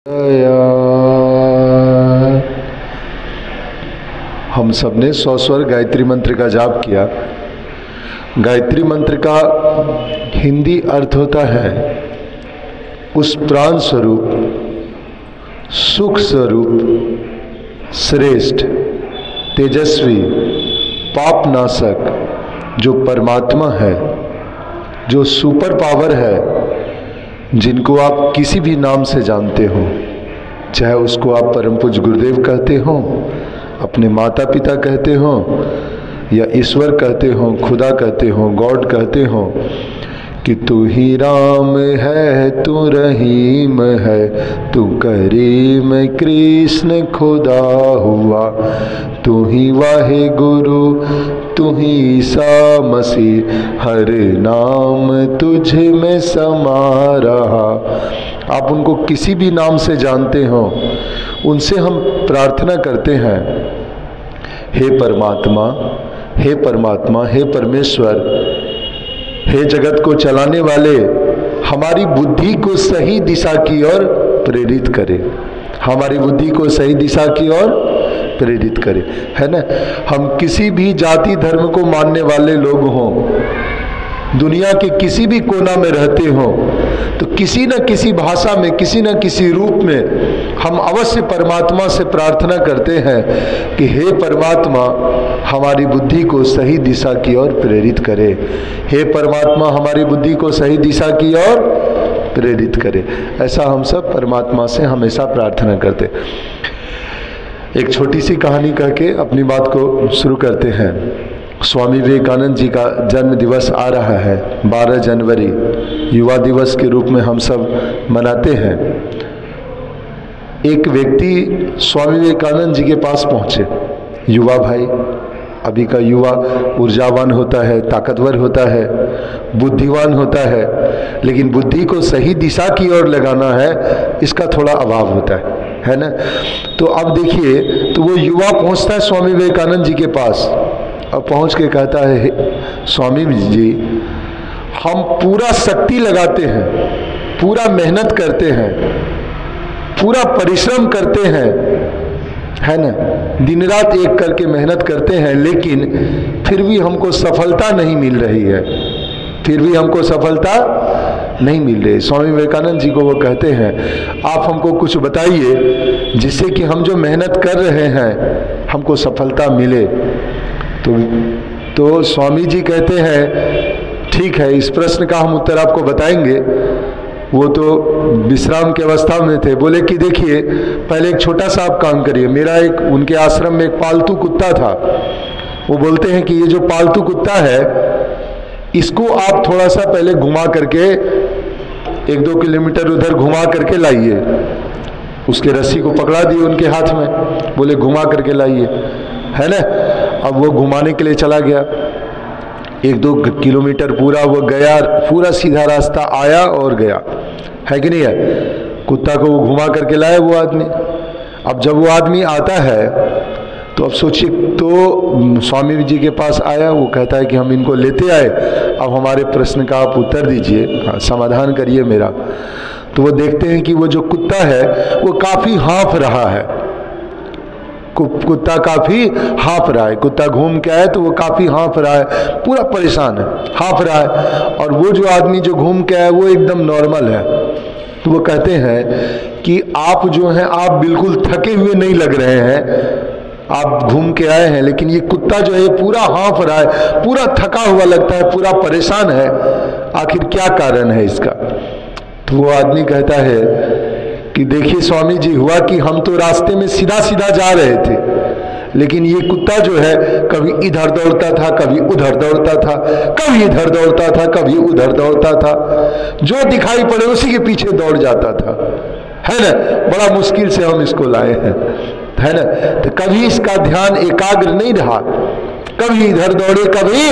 हम सब ने 100 स्वर गायत्री मंत्र का जाप किया। गायत्री मंत्र का हिंदी अर्थ होता है उस प्राण स्वरूप, सुख स्वरूप, श्रेष्ठ, तेजस्वी, पाप नाशक जो परमात्मा है, जो सुपर पावर है, जिनको आप किसी भी नाम से जानते हो, चाहे उसको आप परम पूज्य गुरुदेव कहते हो, अपने माता पिता कहते हो, या ईश्वर कहते हो, खुदा कहते हो, गॉड कहते हो, कि तू ही राम है, तू रहीम है, तू करीम कृष्ण खुदा हुआ, तू ही वाहे गुरु, तू ही ईसा मसीह, हर नाम तुझ में समा रहा। आप उनको किसी भी नाम से जानते हो, उनसे हम प्रार्थना करते हैं, हे परमात्मा, हे परमात्मा, हे परमेश्वर, हे जगत को चलाने वाले, हमारी बुद्धि को सही दिशा की ओर प्रेरित करे, हमारी बुद्धि को सही दिशा की ओर प्रेरित करे, है ना। हम किसी भी जाति धर्म को मानने वाले लोग हों, दुनिया के किसी भी कोना में रहते हो, तो किसी न किसी भाषा में, किसी न किसी रूप में हम अवश्य परमात्मा से प्रार्थना करते हैं कि हे परमात्मा, हमारी बुद्धि को सही दिशा की ओर प्रेरित करे, हे परमात्मा, हमारी बुद्धि को सही दिशा की ओर प्रेरित करे। ऐसा हम सब परमात्मा से हमेशा प्रार्थना करते। एक छोटी सी कहानी कह के अपनी बात को शुरू करते हैं। स्वामी विवेकानंद जी का जन्म दिवस आ रहा है, 12 जनवरी, युवा दिवस के रूप में हम सब मनाते हैं। एक व्यक्ति स्वामी विवेकानंद जी के पास पहुंचे, युवा भाई, अभी का युवा ऊर्जावान होता है, ताकतवर होता है, बुद्धिवान होता है, लेकिन बुद्धि को सही दिशा की ओर लगाना है, इसका थोड़ा अभाव होता है ना। तो अब देखिए, तो वो युवा पहुंचता है स्वामी विवेकानंद जी के पास और पहुंच के कहता है, स्वामी जी, हम पूरा शक्ति लगाते हैं, पूरा मेहनत करते हैं, पूरा परिश्रम करते हैं, है ना, दिन रात एक करके मेहनत करते हैं, लेकिन फिर भी हमको सफलता नहीं मिल रही है, फिर भी हमको सफलता नहीं मिल रही। स्वामी विवेकानंद जी को वो कहते हैं, आप हमको कुछ बताइए जिससे कि हम जो मेहनत कर रहे हैं हमको सफलता मिले। तो स्वामी जी कहते हैं, ठीक है, इस प्रश्न का हम उत्तर आपको बताएंगे। वो तो विश्राम की अवस्था में थे। बोले कि देखिए, पहले एक छोटा सा आप काम करिए। मेरा एक, उनके आश्रम में एक पालतू कुत्ता था। वो बोलते हैं कि ये जो पालतू कुत्ता है, इसको आप थोड़ा सा पहले घुमा करके 1-2 किलोमीटर उधर घुमा करके लाइए। उसके रस्सी को पकड़ा दिए उनके हाथ में, बोले घुमा करके लाइए, है ना। अब वो घुमाने के लिए चला गया, 1-2 किलोमीटर पूरा वो गया, पूरा सीधा रास्ता आया और गया, है कि नहीं है। कुत्ता को वो घुमा करके लाया वो आदमी। अब जब वो आदमी आता है तो अब सोचिए, तो स्वामी जी के पास आया, वो कहता है कि हम इनको लेते आए, अब हमारे प्रश्न का आप उत्तर दीजिए, समाधान करिए मेरा। तो वो देखते हैं कि वो जो कुत्ता है वो काफ़ी हाँफ रहा है, कुत्ता काफ़ी हाँफ रहा है। कुत्ता घूम के आया तो वो काफ़ी हाँफ रहा है, पूरा परेशान है, हाँफ रहा है। और वो जो आदमी जो घूम के आया वो एकदम नॉर्मल है। तो वो कहते हैं कि आप जो हैं, आप बिल्कुल थके हुए नहीं लग रहे हैं, आप घूम के आए हैं, लेकिन ये कुत्ता जो है पूरा हाँफ रहा है, पूरा थका हुआ लगता है, पूरा परेशान है, आखिर क्या कारण है इसका। तो वो आदमी कहता है कि देखिए स्वामी जी, हुआ कि हम तो रास्ते में सीधा सीधा जा रहे थे, लेकिन ये कुत्ता जो है कभी इधर दौड़ता था, कभी उधर दौड़ता था, कभी इधर दौड़ता था, कभी उधर दौड़ता था, जो दिखाई पड़े उसी के पीछे दौड़ जाता था, है ना। बड़ा मुश्किल से हम इसको लाए हैं, है ना। तो कभी इसका ध्यान एकाग्र नहीं रहा, कभी इधर दौड़े, कभी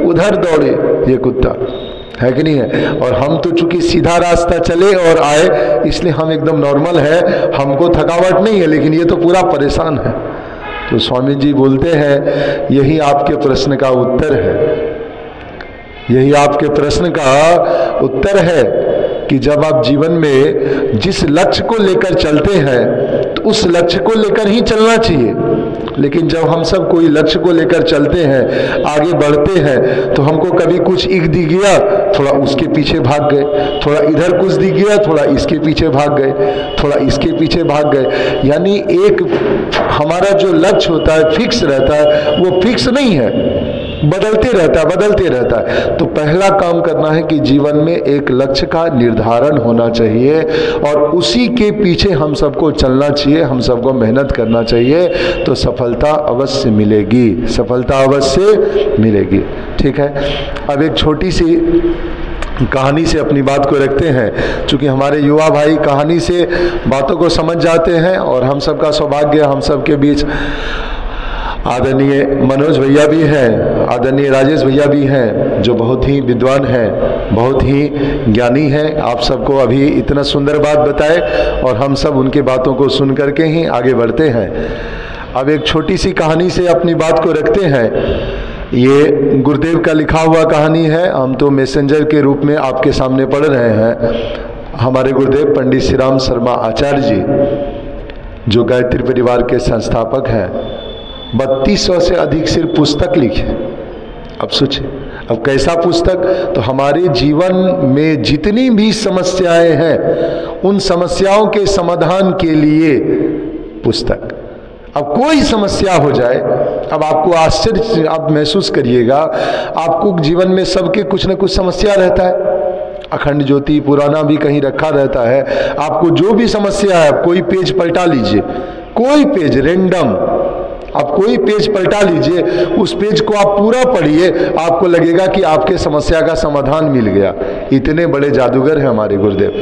उधर दौड़े ये कुत्ता, है कि नहीं है। और हम तो चूंकि सीधा रास्ता चले और आए, इसलिए हम एकदम नॉर्मल है, हमको थकावट नहीं है, लेकिन ये तो पूरा परेशान है। तो स्वामी जी बोलते हैं, यही आपके प्रश्न का उत्तर है, यही आपके प्रश्न का उत्तर है। कि जब आप जीवन में जिस लक्ष्य को लेकर चलते हैं तो उस लक्ष्य को लेकर ही चलना चाहिए। लेकिन जब हम सब कोई लक्ष्य को लेकर चलते हैं, आगे बढ़ते हैं, तो हमको कभी कुछ दिख गया, थोड़ा उसके पीछे भाग गए, थोड़ा इधर कुछ दिख गया, थोड़ा इसके पीछे भाग गए, थोड़ा इसके पीछे भाग गए। यानी एक हमारा जो लक्ष्य होता है फिक्स रहता है, वो फिक्स नहीं है, बदलते रहता है। तो पहला काम करना है कि जीवन में एक लक्ष्य का निर्धारण होना चाहिए और उसी के पीछे हम सबको चलना चाहिए, हम सबको मेहनत करना चाहिए, तो सफलता अवश्य मिलेगी, सफलता अवश्य मिलेगी। ठीक है, अब एक छोटी सी कहानी से अपनी बात को रखते हैं, क्योंकि हमारे युवा भाई कहानी से बातों को समझ जाते हैं और हम सबका सौभाग्य, हम सबके बीच आदरणीय मनोज भैया भी हैं, आदरणीय राजेश भैया भी हैं, जो बहुत ही विद्वान हैं, बहुत ही ज्ञानी हैं। आप सबको अभी इतना सुंदर बात बताए और हम सब उनकी बातों को सुन करके ही आगे बढ़ते हैं। अब एक छोटी सी कहानी से अपनी बात को रखते हैं। ये गुरुदेव का लिखा हुआ कहानी है, हम तो मैसेंजर के रूप में आपके सामने पढ़ रहे हैं। हमारे गुरुदेव पंडित श्री राम शर्मा आचार्य जी, जो गायत्री परिवार के संस्थापक हैं, 3200 से अधिक सिर्फ पुस्तक लिखे। अब सोचिए, अब कैसा पुस्तक, तो हमारे जीवन में जितनी भी समस्याएं हैं उन समस्याओं के समाधान के लिए पुस्तक। अब कोई समस्या हो जाए, अब आपको आश्चर्य आप महसूस करिएगा, आपको जीवन में सबके कुछ न कुछ समस्या रहता है। अखंड ज्योति पुराना भी कहीं रखा रहता है, आपको जो भी समस्या है, कोई पेज पलटा लीजिए, कोई पेज रेंडम, आप कोई पेज पलटा लीजिए, उस पेज को आप पूरा पढ़िए, आपको लगेगा कि आपके समस्या का समाधान मिल गया। इतने बड़े जादूगर हैं हमारे गुरुदेव,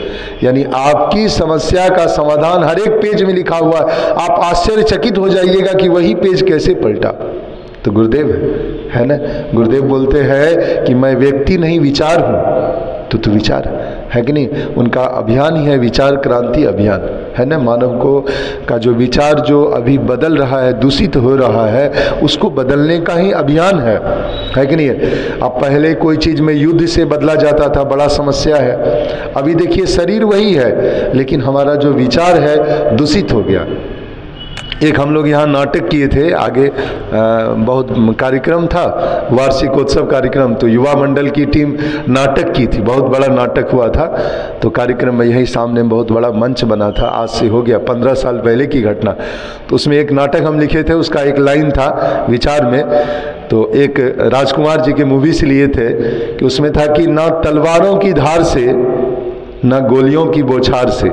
यानी आपकी समस्या का समाधान हर एक पेज में लिखा हुआ है। आप आश्चर्यचकित हो जाइएगा कि वही पेज कैसे पलटा। तो गुरुदेव है ना, गुरुदेव बोलते हैं कि मैं व्यक्ति नहीं विचार हूँ, तो तू विचार है कि नहीं। उनका अभियान ही है विचार क्रांति अभियान, है ना। मानव को का जो विचार जो अभी बदल रहा है, दूषित हो रहा है, उसको बदलने का ही अभियान है कि नहीं है। अब पहले कोई चीज़ में युद्ध से बदला जाता था, बड़ा समस्या है। अभी देखिए शरीर वही है, लेकिन हमारा जो विचार है दूषित हो गया। एक हम लोग यहाँ नाटक किए थे, आगे बहुत कार्यक्रम था, वार्षिकोत्सव कार्यक्रम, तो युवा मंडल की टीम नाटक की थी, बहुत बड़ा नाटक हुआ था। तो कार्यक्रम में यही सामने बहुत बड़ा मंच बना था, आज से हो गया 15 साल पहले की घटना। तो उसमें एक नाटक हम लिखे थे, उसका एक लाइन था विचार में, तो एक राजकुमार जी के मूवी से लिए थे कि उसमें था कि ना तलवारों की धार से न गोलियों की बौछार से,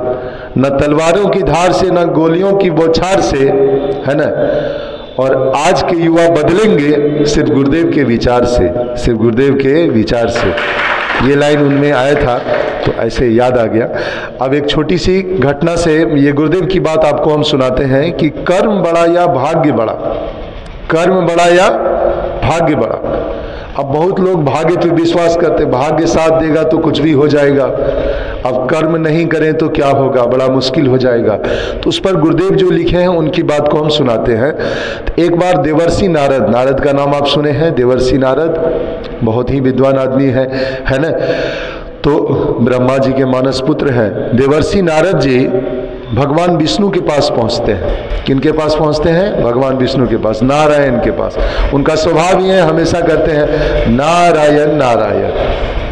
न तलवारों की धार से न गोलियों की बौछार से, है ना। और आज के युवा बदलेंगे सिर्फ गुरुदेव के विचार से, सिर्फ गुरुदेव के विचार से। ये लाइन उनमें आया था, तो ऐसे याद आ गया। अब एक छोटी सी घटना से ये गुरुदेव की बात आपको हम सुनाते हैं कि कर्म बड़ा या भाग्य बड़ा, कर्म बड़ा या भाग्य बड़ा। अब बहुत लोग भाग्य पे विश्वास करते, भाग्य साथ देगा तो कुछ भी हो जाएगा, अब कर्म नहीं करें तो क्या होगा, बड़ा मुश्किल हो जाएगा। तो उस पर गुरुदेव जो लिखे हैं उनकी बात को हम सुनाते हैं। तो एक बार देवर्षि नारद, नारद का नाम आप सुने हैं, देवर्षि नारद बहुत ही विद्वान आदमी है ना। तो ब्रह्मा जी के मानस पुत्र हैं। देवर्षि नारद जी भगवान विष्णु के पास पहुंचते हैं। किनके पास पहुंचते हैं? भगवान विष्णु के पास, नारायण के पास। उनका स्वभाव ही है, हमेशा करते हैं नारायण नारायण।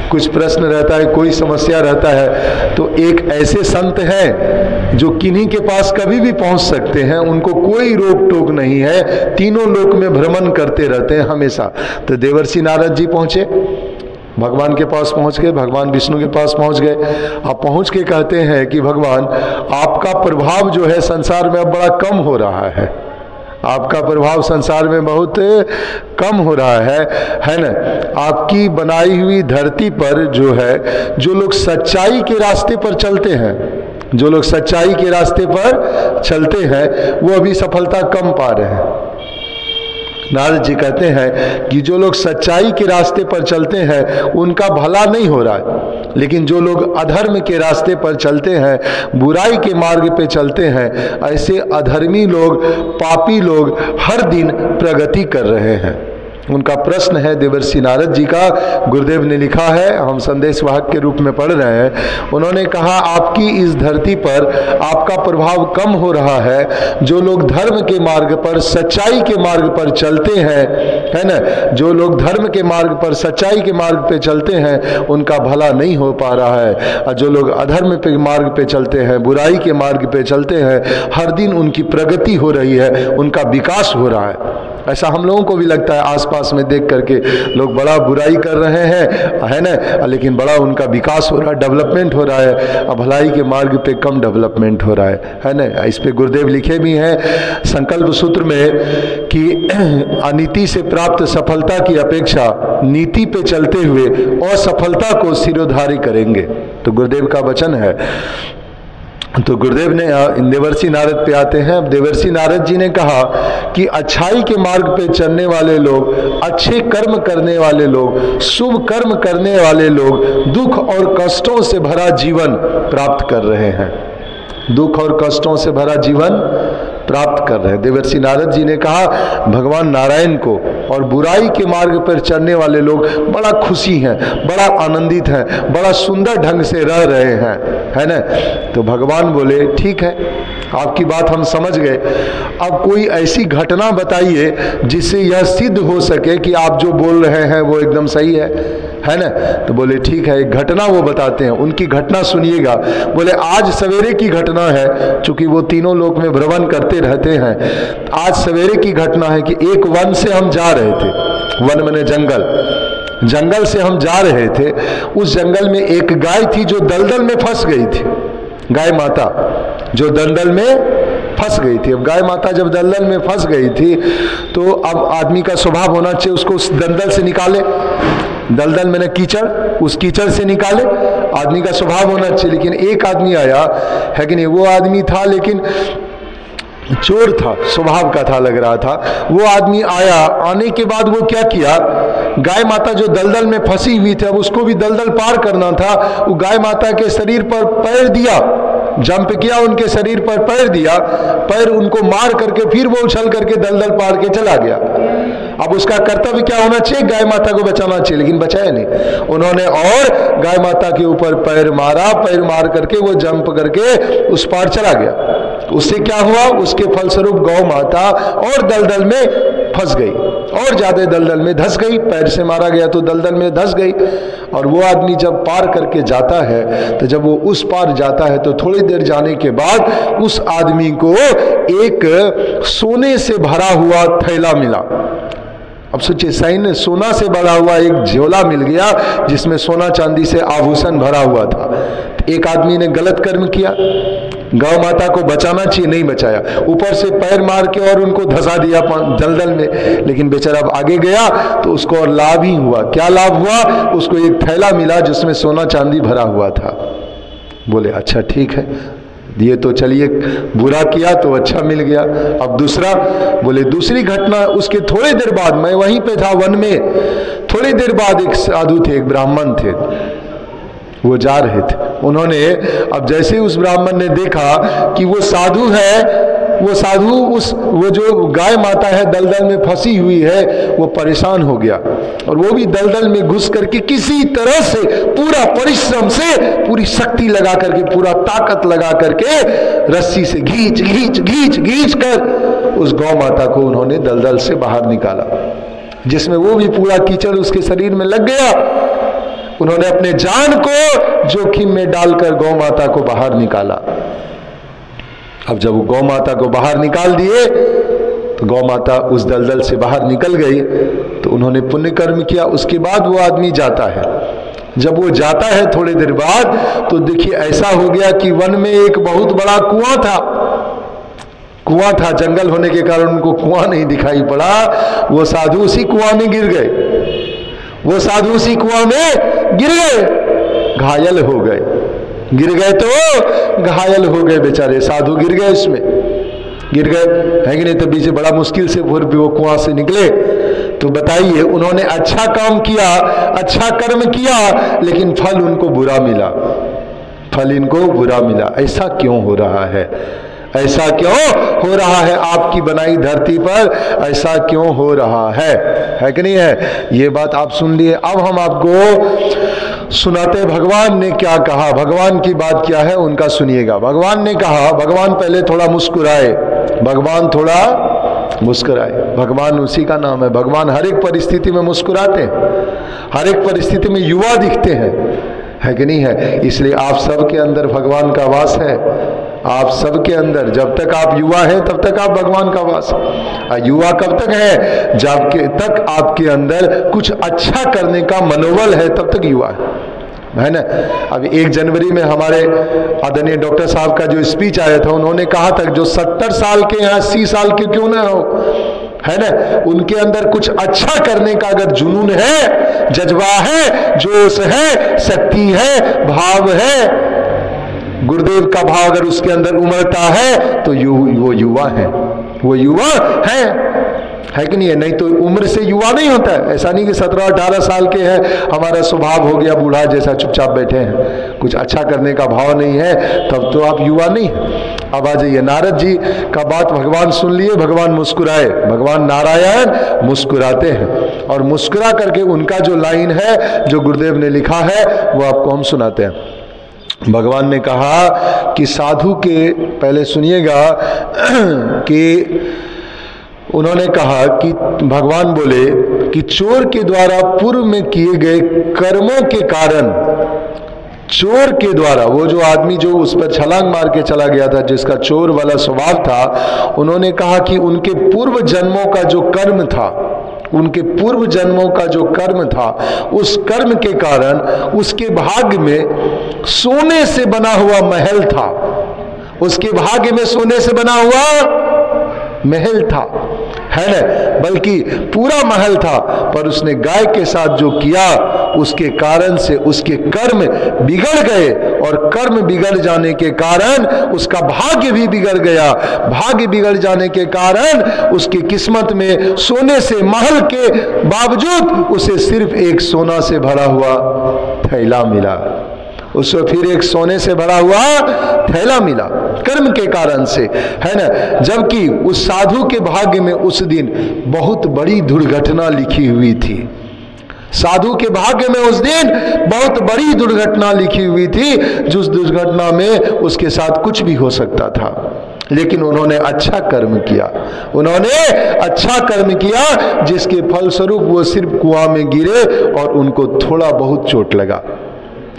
कुछ प्रश्न रहता है, कोई समस्या रहता है, तो एक ऐसे संत हैं जो किन्हीं के पास कभी भी पहुंच सकते हैं, उनको कोई रोक टोक नहीं है, तीनों लोक में भ्रमण करते रहते हैं हमेशा। तो देवर्षि नारद जी पहुंचे, भगवान के पास पहुंच गए, भगवान विष्णु के पास पहुंच गए। अब पहुंच के कहते हैं कि भगवान आपका प्रभाव जो है संसार में अब बड़ा कम हो रहा है, आपका प्रभाव संसार में बहुत कम हो रहा है ना। आपकी बनाई हुई धरती पर जो है, जो लोग सच्चाई के रास्ते पर चलते हैं, जो लोग सच्चाई के रास्ते पर चलते हैं, वो अभी सफलता कम पा रहे हैं। नारद जी कहते हैं कि जो लोग सच्चाई के रास्ते पर चलते हैं उनका भला नहीं हो रहा है, लेकिन जो लोग अधर्म के रास्ते पर चलते हैं, बुराई के मार्ग पे चलते हैं, ऐसे अधर्मी लोग, पापी लोग हर दिन प्रगति कर रहे हैं, उनका प्रश्न है देवर्षि नारद जी का, गुरुदेव ने लिखा है, हम संदेश वाहक के रूप में पढ़ रहे हैं। उन्होंने कहा, आपकी इस धरती पर आपका प्रभाव कम हो रहा है। जो लोग धर्म के मार्ग पर, सच्चाई के मार्ग पर चलते हैं, है ना, जो लोग धर्म के मार्ग पर, सच्चाई के मार्ग पे चलते हैं, उनका भला नहीं हो पा रहा है। और जो लोग अधर्म के मार्ग पे चलते हैं, बुराई के मार्ग पे चलते हैं, हर दिन उनकी प्रगति हो रही है, उनका विकास हो रहा है। ऐसा हम लोगों को भी लगता है, आसपास में देख करके लोग बड़ा बुराई कर रहे हैं, है ना, लेकिन बड़ा उनका विकास हो रहा है, डेवलपमेंट हो रहा है। अब भलाई के मार्ग पे कम डेवलपमेंट हो रहा है ना। इस पे गुरुदेव लिखे भी हैं संकल्प सूत्र में कि अनीति से प्राप्त सफलता की अपेक्षा नीति पे चलते हुए असफलता को सिरोधार्य करेंगे। तो गुरुदेव का वचन है। तो गुरुदेव ने देवर्षि नारद पे आते हैं। अब देवर्षि नारद जी ने कहा कि अच्छाई के मार्ग पे चलने वाले लोग, अच्छे कर्म करने वाले लोग, शुभ कर्म करने वाले लोग दुख और कष्टों से भरा जीवन प्राप्त कर रहे हैं। दुख और कष्टों से भरा जीवन प्राप्त कर रहे हैं। देवर्षि नारद जी ने कहा, भगवान नारायण को और बुराई के मार्ग पर चलने वाले लोग बड़ा खुशी हैं, बड़ा आनंदित हैं, बड़ा सुंदर ढंग से रह रहे हैं, है ना। तो भगवान बोले, ठीक है, आपकी बात हम समझ गए। अब कोई ऐसी घटना बताइए जिससे यह सिद्ध हो सके कि आप जो बोल रहे हैं वो एकदम सही है ना। तो बोले, ठीक है, एक घटना वो बताते हैं। उनकी घटना सुनिएगा। बोले, आज सवेरे की घटना है, चूंकि वो तीनों लोक में भ्रमण करते रहते हैं। आज सवेरे की घटना है कि एक वन से हम जा रहे थे। वन माने जंगल से हम जा रहे थे। उस जंगल में एक गाय थी जो दलदल में फंस गई थी। गाय माता जो दलदल में फंस गई थी। अब गाय माता जब दलदल में फंस गई थी तो अब आदमी का स्वभाव होना चाहिए उसको उस दलदल से निकाले। दलदल मैंने कीचड़, उस कीचड़ से निकाले, आदमी का स्वभाव होना चाहिए। लेकिन एक आदमी आया, है कि नहीं, वो आदमी था लेकिन चोर था, स्वभाव का था, लग रहा था। वो आदमी आया, आने के बाद वो क्या किया, गाय माता जो दलदल में फंसी हुई थी, अब उसको भी दलदल पार करना था। वो गाय माता के शरीर पर पैर दिया, जंप किया, उनके शरीर पर पैर दिया, पैर उनको मार करके फिर वो उछल करके दलदल पार के चला गया। अब उसका कर्तव्य क्या होना चाहिए, गाय माता को बचाना चाहिए, लेकिन बचाया नहीं। उन्होंने और गाय माता के ऊपर पैर मारा, पैर मार करके वो जंप करके उस पार चला गया। उससे क्या हुआ, उसके फलस्वरूप गौ माता और दलदल में फंस गई, और ज्यादा दलदल में धंस गई। पैर से मारा गया तो दलदल में धंस गई। और वो आदमी जब पार करके जाता है, तो जब वो उस पार जाता है तो थोड़ी देर जाने के बाद उस आदमी को एक सोने से भरा हुआ थैला मिला। अब सोचिए, सैन्य सोना से भरा हुआ एक झोला मिल गया जिसमें सोना चांदी से आभूषण भरा हुआ था। एक आदमी ने गलत कर्म किया, गौ माता को बचाना चाहिए, नहीं बचाया, ऊपर से पैर मार के और उनको धंसा दिया दलदल में। लेकिन बेचारा अब आगे गया तो उसको और लाभ ही हुआ। क्या लाभ हुआ, उसको एक थैला मिला जिसमें सोना चांदी भरा हुआ था। बोले, अच्छा ठीक है, ये तो चलिए बुरा किया तो अच्छा मिल गया। अब दूसरा, बोले दूसरी घटना, उसके थोड़ी देर बाद, मैं वहीं पे था वन में, थोड़ी देर बाद एक साधु थे, एक ब्राह्मण थे, वो जा रहे थे। उन्होंने, अब जैसे उस ब्राह्मण ने देखा कि वो साधु है, वो साधु वो जो गाय माता है दलदल में फंसी हुई है, वो परेशान हो गया। और वो भी दलदल में घुस करके किसी तरह से पूरा परिश्रम से, पूरी शक्ति लगा करके, पूरा ताकत लगा करके रस्सी से घींच घींच घींच घींच कर उस गौ माता को उन्होंने दलदल से बाहर निकाला, जिसमें वो भी पूरा कीचड़ उसके शरीर में लग गया। उन्होंने अपने जान को जोखिम में डालकर गौ माता को बाहर निकाला। अब जब वो गौ माता को बाहर निकाल दिए तो गौ माता उस दलदल से बाहर निकल गई। तो उन्होंने पुण्य कर्म किया। उसके बाद वो आदमी जाता है। जब वो जाता है थोड़ी देर बाद, तो देखिए ऐसा हो गया कि वन में एक बहुत बड़ा कुआं था। कुआं था, जंगल होने के कारण उनको कुआं नहीं दिखाई पड़ा। वो साधु उसी कुआं में गिर गए। वो साधु उसी कुआं में गिर गए, घायल हो गए। गिर गए तो घायल हो गए बेचारे, साधु गिर गए, इसमें गिर गए, है कि नहीं। तो बीच बड़ा मुश्किल से फिर भी वो कुआं से निकले। तो बताइए, उन्होंने अच्छा काम किया, अच्छा कर्म किया, लेकिन फल उनको बुरा मिला, फल इनको बुरा मिला। ऐसा क्यों हो रहा है? ऐसा क्यों हो रहा है आपकी बनाई धरती पर, ऐसा क्यों हो रहा है कि नहीं है? ये बात आप सुन लिए। अब हम आपको सुनाते भगवान ने क्या कहा, भगवान की बात क्या है उनका सुनिएगा। भगवान ने कहा, भगवान पहले थोड़ा मुस्कुराए, भगवान थोड़ा मुस्कुराए। भगवान उसी का नाम है। भगवान हर एक परिस्थिति में मुस्कुराते हैं, हर एक परिस्थिति में युवा दिखते हैं, कि नहीं है? इसलिए आप सबके अंदर भगवान का वास है। आप सबके अंदर, जब तक आप युवा हैं तब तक आप भगवान का वास है। युवा कब तक है? जब तक आपके अंदर कुछ अच्छा करने का मनोबल है, तब तक युवा है ना। अब 1 जनवरी में हमारे आदरणीय डॉक्टर साहब का जो स्पीच आया था, उन्होंने कहा था जो 70 साल के या 80 साल के क्यों ना हो, है ना, उनके अंदर कुछ अच्छा करने का अगर जुनून है, जज्बा है, जोश है, शक्ति है, भाव है, गुरुदेव का भाव अगर उसके अंदर उमड़ता है तो वो युवा है, वो युवा है कि नहीं है? नहीं तो उम्र से युवा नहीं होता है। ऐसा नहीं कि 17-18 साल के हैं, हमारा स्वभाव हो गया बूढ़ा जैसा, चुपचाप बैठे हैं, कुछ अच्छा करने का भाव नहीं है, तब तो आप युवा नहीं है। अब आ जाइए, नारद जी का बात भगवान सुन लिए, भगवान मुस्कुराए। भगवान नारायण मुस्कुराते हैं, और मुस्कुरा करके उनका जो लाइन है जो गुरुदेव ने लिखा है वो आपको हम सुनाते हैं। भगवान ने कहा कि साधु के, पहले सुनिएगा कि उन्होंने कहा कि भगवान बोले कि चोर के द्वारा पूर्व में किए गए कर्मों के कारण, चोर के द्वारा, वो जो आदमी जो उस पर छलांग मार के चला गया था, जिसका चोर वाला स्वभाव था, उन्होंने कहा कि उनके पूर्व जन्मों का जो कर्म था, उनके पूर्व जन्मों का जो कर्म था, उस कर्म के कारण उसके भाग्य में सोने से बना हुआ महल था, उसके भाग्य में सोने से बना हुआ महल था, है ना, बल्कि पूरा महल था, पर उसने गाय के साथ जो किया उसके कारण से उसके कर्म बिगड़ गए, और कर्म बिगड़ जाने के कारण उसका भाग्य भी बिगड़ गया। भाग्य बिगड़ जाने के कारण उसकी किस्मत में सोने से महल के बावजूद उसे सिर्फ एक सोना से भरा हुआ थैला मिला, उसको फिर एक सोने से भरा हुआ थैला मिला कर्म के कारण से, है ना। जबकि उस साधु के भाग्य में उस दिन बहुत बड़ी दुर्घटना लिखी हुई थी, साधु के भाग्य में उस दिन बहुत बड़ी दुर्घटना लिखी हुई थी, जिस दुर्घटना में उसके साथ कुछ भी हो सकता था, लेकिन उन्होंने अच्छा कर्म किया, उन्होंने अच्छा कर्म किया, जिसके फलस्वरूप वो सिर्फ कुआं में गिरे और उनको थोड़ा बहुत चोट लगा,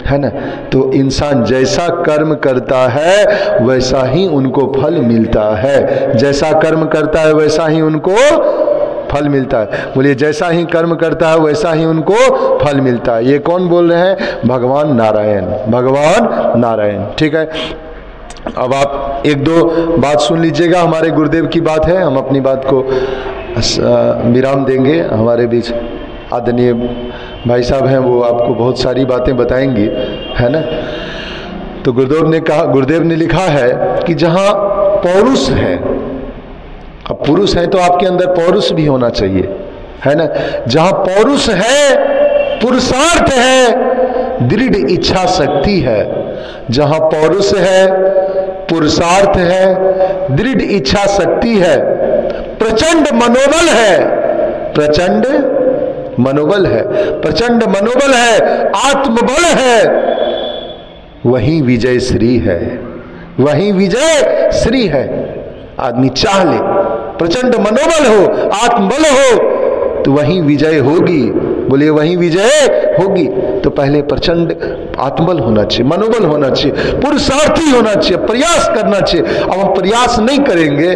है ना। तो इंसान जैसा कर्म करता है वैसा ही उनको फल मिलता है, जैसा कर्म करता है वैसा ही उनको फल मिलता है। बोलिए, जैसा ही कर्म करता है वैसा ही उनको फल मिलता है। ये कौन बोल रहे हैं? भगवान नारायण, भगवान नारायण। ठीक है, अब आप 1-2 बात सुन लीजिएगा, हमारे गुरुदेव की बात है, हम अपनी बात को विराम देंगे। हमारे बीच आदरणीय भाई साहब हैं, वो आपको बहुत सारी बातें बताएंगी, है ना। तो गुरुदेव ने लिखा है कि जहाँ पौरुष है, अब पुरुष है तो आपके अंदर पौरुष भी होना चाहिए, है ना। जहाँ पौरुष है, पुरुषार्थ है, दृढ़ इच्छा शक्ति है। जहाँ पौरुष है, पुरुषार्थ है, दृढ़ इच्छा शक्ति है, प्रचंड मनोबल है, प्रचंड मनोबल है, प्रचंड मनोबल है, आत्मबल है, वही विजय श्री है, वही विजय श्री है। आदमी चाह ले, प्रचंड मनोबल हो, आत्मबल हो, तो वही विजय होगी। बोलिए, वही विजय होगी। तो पहले प्रचंड आत्मबल होना चाहिए, मनोबल होना चाहिए, पुरुषार्थी होना चाहिए, प्रयास करना चाहिए। अब हम प्रयास नहीं करेंगे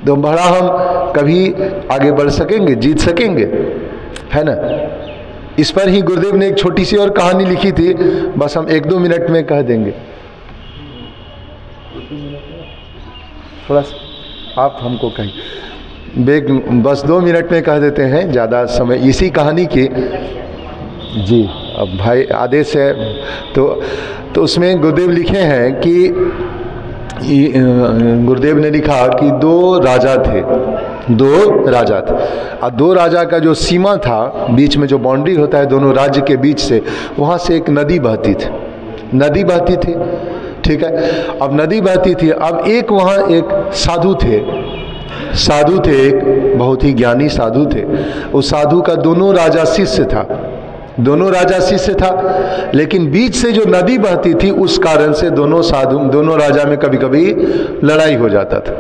तो बड़ा हम कभी आगे बढ़ सकेंगे, जीत सकेंगे, है ना। इस पर ही गुरुदेव ने एक छोटी सी और कहानी लिखी थी, बस हम 1-2 मिनट में कह देंगे। थोड़ा सा आप हमको कहीं बस 2 मिनट में कह देते हैं, ज़्यादा समय इसी कहानी की। जी, अब भाई आदेश है तो उसमें गुरुदेव लिखे हैं कि गुरुदेव ने लिखा कि 2 राजा थे, 2 राजा थे। और 2 राजा का जो सीमा था, बीच में जो बाउंड्री होता है दोनों राज्य के बीच से, वहाँ से एक नदी बहती थी, नदी बहती थी, ठीक है। अब नदी बहती थी। अब एक वहाँ एक साधु थे एक बहुत ही ज्ञानी साधु थे। उस साधु का दोनों राजा शिष्य था, लेकिन बीच से जो नदी बहती थी उस कारण से दोनों राजा में कभी कभी लड़ाई हो जाता था,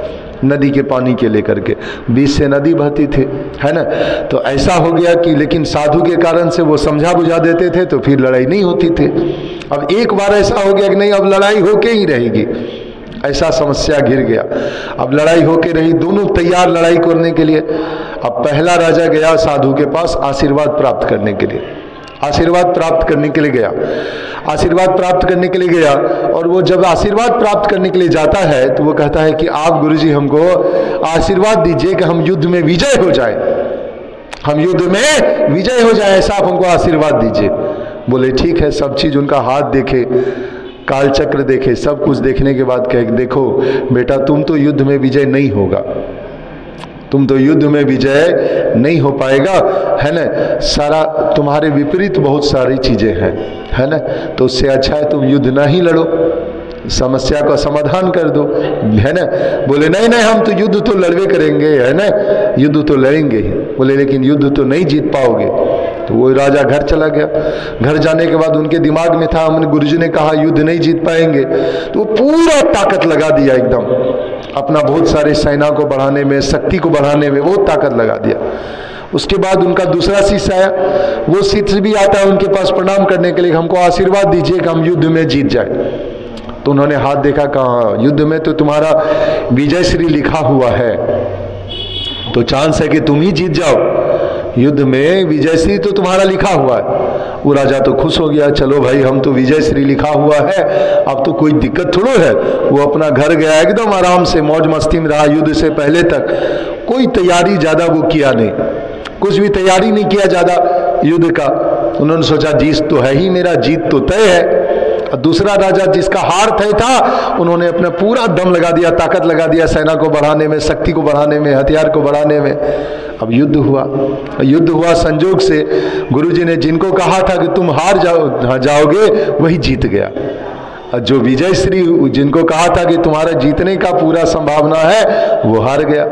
नदी के पानी के लेकर के। बीच से नदी बहती थी, है ना। तो ऐसा हो गया कि लेकिन साधु के कारण से वो समझा बुझा देते थे, तो फिर लड़ाई नहीं होती थी। अब एक बार ऐसा हो गया कि नहीं, अब लड़ाई होके ही रहेगी, ऐसा समस्या घिर गया। अब लड़ाई होके रही, दोनों तैयार लड़ाई करने के लिए। अब पहला राजा गया साधु के पास आशीर्वाद प्राप्त करने के लिए, गया। और वो जब आशीर्वाद प्राप्त करने के लिए जाता है तो वो कहता है कि आप गुरुजी हमको आशीर्वाद दीजिए कि हम युद्ध में विजय हो जाए, ऐसा आप हमको आशीर्वाद दीजिए। बोले ठीक है। सब चीज़ उनका हाथ देखे, काल चक्र देखे, सब कुछ देखने के बाद कहे देखो बेटा तुम तो युद्ध में विजय नहीं होगा, नहीं हो पाएगा, है ना। सारा तुम्हारे विपरीत बहुत सारी चीजें हैं, है ना। तो उससे अच्छा है तुम युद्ध ना ही लड़ो, समस्या का समाधान कर दो, है ना। बोले नहीं हम तो युद्ध तो लड़वे करेंगे, है ना, युद्ध तो लड़ेंगे ही। बोले लेकिन युद्ध तो नहीं जीत पाओगे। तो वो राजा घर चला गया। घर जाने के बाद उनके दिमाग में था, हमने गुरुजी ने कहा युद्ध नहीं जीत पाएंगे, तो वो पूरा ताकत लगा दिया एकदम, अपना बहुत सारे सेना को बढ़ाने में, शक्ति को बढ़ाने में बहुत ताकत लगा दिया। उसके बाद उनका दूसरा शिष्य आया, वो शिष्य भी आता है उनके पास प्रणाम करने के लिए, हमको आशीर्वाद दीजिए कि हम युद्ध में जीत जाए। तो उन्होंने हाथ देखा, कहा युद्ध में तो तुम्हारा विजय श्री लिखा हुआ है, तो चांस है कि तुम ही जीत जाओ, युद्ध में विजय श्री तो तुम्हारा लिखा हुआ है। वो राजा तो खुश हो गया, चलो भाई हम तो विजय श्री लिखा हुआ है, अब तो कोई दिक्कत थोड़ा है। वो अपना घर गया, एकदम आराम से मौज मस्ती में रहा। युद्ध से पहले तक कोई तैयारी ज्यादा वो किया नहीं, कुछ भी तैयारी नहीं किया ज्यादा युद्ध का। उन्होंने सोचा जीत तो है ही मेरा, जीत तो तय है। दूसरा राजा जिसका हार तय था, उन्होंने अपना पूरा दम लगा दिया, ताकत लगा दिया सेना को बढ़ाने में, शक्ति को बढ़ाने में, हथियार को बढ़ाने में। अब युद्ध हुआ। संजोग से गुरुजी ने जिनको कहा था कि तुम हार जाओगे वही जीत गया। जो विजय श्री जिनको कहा था कि तुम्हारा जीतने का पूरा संभावना है, वो हार गया।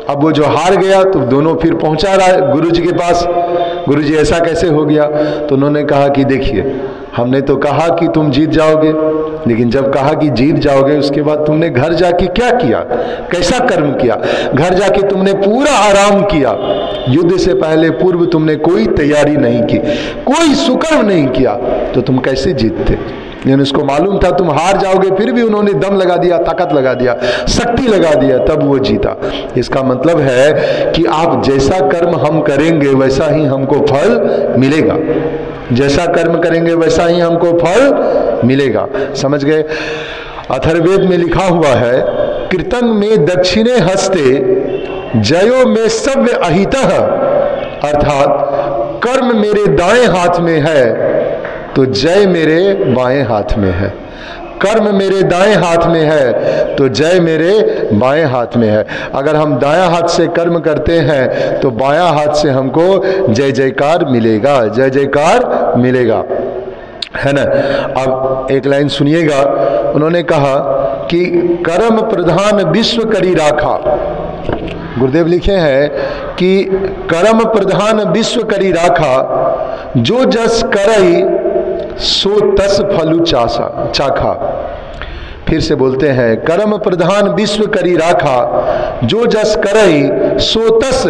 अब वो जो हार गया तो दोनों फिर पहुंचा रहा है गुरुजी के पास। गुरुजी ऐसा कैसे हो गया? तो उन्होंने कहा कि देखिए हमने तो कहा कि तुम जीत जाओगे, लेकिन जब कहा कि जीत जाओगे उसके बाद तुमने घर जाके क्या किया, कैसा कर्म किया? घर जाके तुमने पूरा आराम किया, युद्ध से पहले पूर्व तुमने कोई तैयारी नहीं की, कोई सुकर्म नहीं किया, तो तुम कैसे जीतते? लेकिन उसको मालूम था तुम हार जाओगे, फिर भी उन्होंने दम लगा दिया, ताकत लगा दिया, शक्ति लगा दिया, तब वो जीता। इसका मतलब है कि आप जैसा कर्म हम करेंगे वैसा ही हमको फल मिलेगा, जैसा कर्म करेंगे वैसा ही हमको फल मिलेगा। समझ गए? अथर्ववेद में लिखा हुआ है, कीर्तन में दक्षिणे हस्ते जयो में सव्य अहितः, अर्थात कर्म मेरे दाएं हाथ में है तो जय मेरे बाएं हाथ में है। कर्म मेरे दाएं हाथ में है तो जय मेरे बाएं हाथ में है। अगर हम दायां हाथ से कर्म करते हैं तो बायां हाथ से हमको जय जयकार मिलेगा, जय जयकार मिलेगा, है ना। अब एक लाइन सुनिएगा, उन्होंने कहा कि कर्म प्रधान विश्व करी राखा। गुरुदेव लिखे हैं कि कर्म प्रधान विश्व करी राखा, जो जस करई सो तस फलु चाखा। फिर से बोलते हैं, कर्म प्रधान विश्व करी राखा, जो जस करई सो तस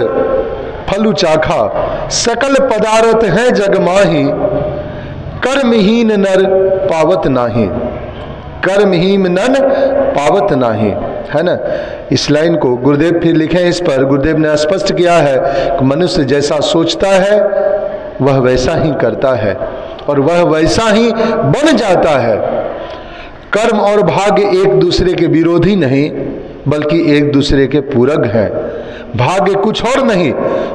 फलु चाखा। सकल पदार्थ है जग माही, कर्महीन नर पावत नाही, कर्महीन नन पावत नाही, है ना। इस लाइन को गुरुदेव फिर लिखे, इस पर गुरुदेव ने स्पष्ट किया है कि मनुष्य जैसा सोचता है वह वैसा ही करता है और वह वैसा ही बन जाता है। कर्म और भाग्य एक दूसरे के विरोधी नहीं बल्कि एक दूसरे के पूरक हैं। भाग्य कुछ और नहीं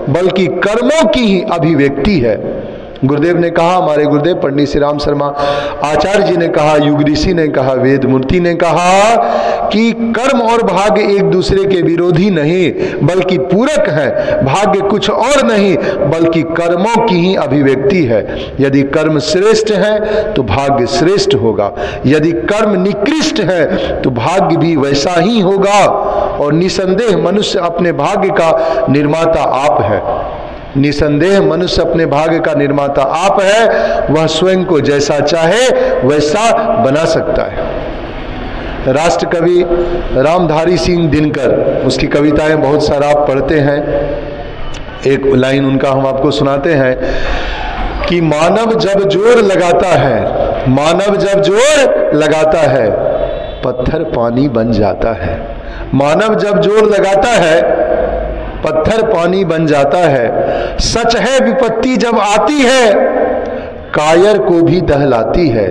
बल्कि कर्मों की ही अभिव्यक्ति है। गुरुदेव ने कहा, हमारे गुरुदेव पंडित श्री राम शर्मा आचार्य जी ने कहा, युग ऋषि ने कहा, वेद मूर्ति ने कहा कि कर्म और भाग्य एक दूसरे के विरोधी नहीं बल्कि पूरक है। भाग्य कुछ और नहीं बल्कि कर्मों की ही अभिव्यक्ति है। यदि कर्म श्रेष्ठ है तो भाग्य श्रेष्ठ होगा, यदि कर्म निकृष्ट है तो भाग्य भी वैसा ही होगा। और निसंदेह मनुष्य अपने भाग्य का निर्माता आप है। निसंदेह मनुष्य अपने भाग्य का निर्माता आप है। वह स्वयं को जैसा चाहे वैसा बना सकता है। राष्ट्र कवि रामधारी सिंह दिनकर, उसकी कविताएं बहुत सारा आप पढ़ते हैं। एक लाइन उनका हम आपको सुनाते हैं कि मानव जब जोर लगाता है, मानव जब जोर लगाता है पत्थर पानी बन जाता है। मानव जब जोर लगाता है पत्थर पानी बन जाता है। सच है विपत्ति जब आती है कायर को भी दहलाती है।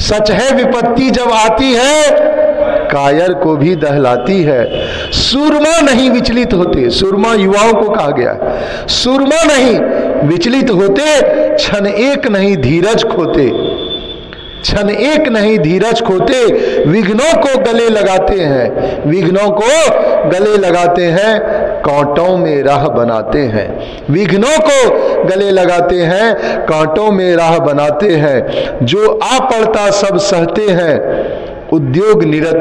सच है विपत्ति जब आती है कायर को भी दहलाती है। सूरमा नहीं विचलित होते, सूरमा युवाओं को कहा गया है, सूरमा नहीं विचलित होते, क्षण एक नहीं धीरज खोते, क्षण एक नहीं धीरज खोते। विघ्नों को गले लगाते हैं, विघ्नों को गले लगाते हैं, कांटों में राह बनाते हैं। विघ्नों को गले लगाते हैं, कांटों में राह बनाते हैं। जो आ पड़ता सब सहते हैं, उद्योग निरत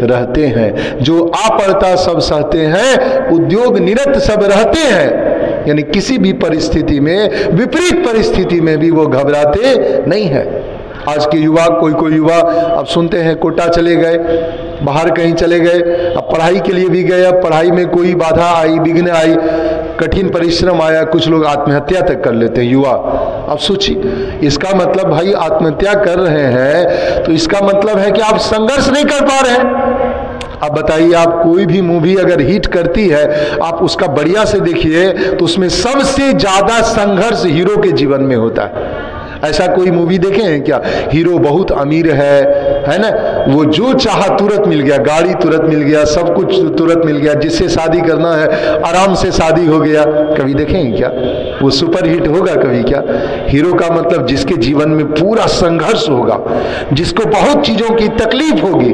रहते हैं। जो आ पड़ता सब सहते हैं, उद्योग निरत सब रहते हैं। यानी किसी भी परिस्थिति में, विपरीत परिस्थिति में भी वो घबराते नहीं है। आज के युवा, कोई युवा अब सुनते हैं कोटा चले गए, बाहर कहीं चले गए, अब पढ़ाई के लिए भी गए, अब पढ़ाई में कोई बाधा आई, विघ्न आई, कठिन परिश्रम आया, कुछ लोग आत्महत्या तक कर लेते हैं युवा। अब सोचिए, इसका मतलब भाई आत्महत्या कर रहे हैं तो इसका मतलब है कि आप संघर्ष नहीं कर पा रहे हैं। अब बताइए, आप कोई भी मूवी अगर हिट करती है, आप उसका बढ़िया से देखिए तो उसमें सबसे ज्यादा संघर्ष हीरो के जीवन में होता है। ऐसा कोई मूवी देखे हैं क्या? हीरो बहुत अमीर है ना, वो जो चाहा तुरंत मिल गया, गाड़ी तुरंत मिल गया, सब कुछ तुरंत मिल गया, जिससे शादी करना है आराम से शादी हो गया। कभी देखे हैं क्या? वो सुपर हिट होगा कभी क्या? हीरो का मतलब जिसके जीवन में पूरा संघर्ष होगा, जिसको बहुत चीजों की तकलीफ होगी,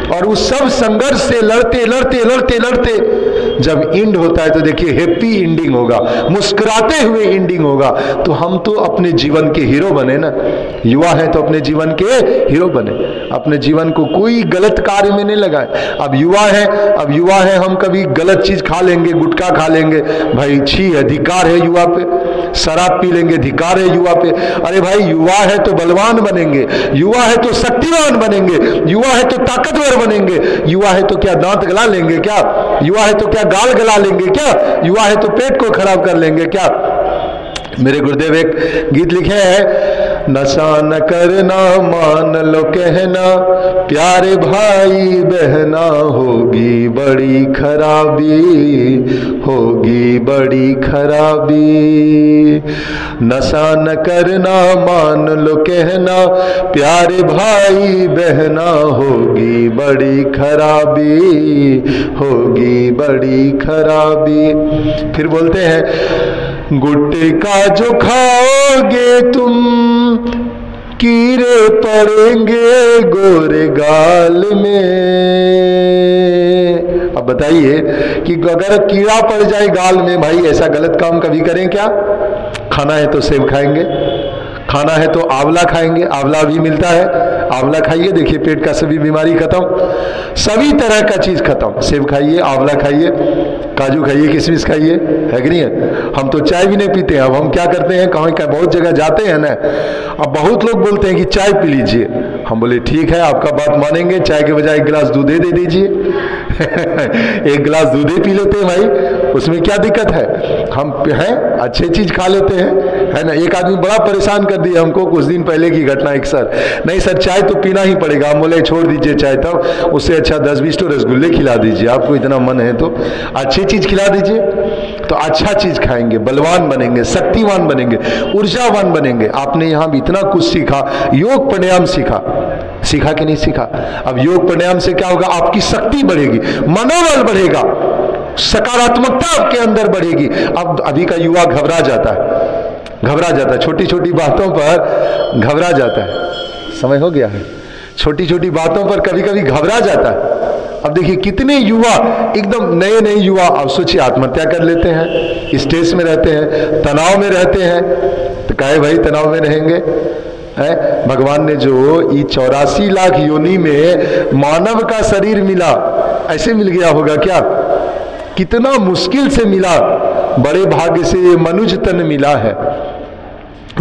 और उस सब संघर्ष से लड़ते लड़ते लड़ते लड़ते जब एंड होता है तो देखिए हैप्पी एंडिंग होगा, मुस्कुराते हुए एंडिंग होगा। तो हम तो अपने जीवन के हीरो बने ना, युवा है तो अपने जीवन के हीरो बने, अपने जीवन को कोई गलत कार्य में नहीं लगाए। अब युवा है, हम कभी गलत चीज खा लेंगे, गुटखा खा लेंगे, भाई छी, अधिकार है युवा पे। शराब पी लेंगे, अधिकार है युवा पे। अरे भाई, युवा है तो बलवान बनेंगे, युवा है तो शक्तिवान बनेंगे, युवा है तो ताकतवर बनेंगे, युवा है तो क्या दांत गला लेंगे क्या? युवा है तो क्या गाल गला लेंगे क्या? युवा है तो पेट को खराब कर लेंगे क्या? मेरे गुरुदेव एक गीत लिखे हैं, नशा न करना मान लो कहना, प्यारे भाई बहना होगी बड़ी खराबी, होगी बड़ी खराबी। नशा न करना मान लो कहना, प्यारे भाई बहना होगी बड़ी खराबी, होगी बड़ी खराबी। फिर बोलते हैं, गुटखा जो खाओगे तुम कीड़े पड़ेंगे गोरे गाल में। अब बताइए कि अगर कीड़ा पड़ जाए गाल में, भाई ऐसा गलत काम कभी करें क्या? खाना है तो सेब खाएंगे, खाना है तो आंवला खाएंगे, आंवला भी मिलता है, आंवला खाइए, देखिए पेट का सभी बीमारी खत्म, सभी तरह का चीज खत्म। सेब खाइए, आंवला खाइए, काजू खाइए, किशमिश खाइए, है कि नहीं है? हम तो चाय भी नहीं पीते हैं। अब हम क्या करते हैं, कहीं का बहुत जगह जाते हैं ना, अब बहुत लोग बोलते हैं कि चाय पी लीजिए। हम बोले ठीक है, आपका बात मानेंगे, चाय के बजाय एक गिलास दूध दे दीजिए। एक गिलास दूध पी लेते हैं भाई, उसमें क्या दिक्कत है? हम हैं, अच्छे चीज खा लेते हैं, है ना। एक आदमी बड़ा परेशान कर दिया हमको कुछ दिन पहले की घटना। एक सर, नहीं सर चाय तो पीना ही पड़ेगा। हम बोले छोड़ दीजिए चाय, तब उससे अच्छा 10-20 तो रसगुल्ले खिला दीजिए, आपको इतना मन है तो अच्छी चीज खिला दीजिए। तो अच्छा चीज खाएंगे, बलवान बनेंगे, शक्तिवान बनेंगे, ऊर्जावान बनेंगे। आपने यहाँ भी इतना कुछ सीखा, योग प्राणायाम सीखा कि नहीं सीखा? अब योग प्राणायाम से क्या होगा? आपकी शक्ति बढ़ेगी, मनोबल बढ़ेगा, सकारात्मकता आपके अंदर बढ़ेगी। अब अभी का युवा घबरा जाता है, घबरा जाता है, छोटी छोटी बातों पर घबरा जाता है। समय हो गया है, छोटी छोटी बातों पर कभी कभी घबरा जाता है। अब देखिए कितने युवा, एकदम नए नए युवा, अब सोचिए आत्महत्या कर लेते हैं, स्ट्रेस में रहते हैं, तनाव में रहते हैं। तो काहे भाई तनाव में रहेंगे है? भगवान ने जो 84 लाख योनि में मानव का शरीर मिला, ऐसे मिल गया होगा क्या? कितना मुश्किल से मिला, बड़े भाग्य से ये मनुष्य तन मिला है।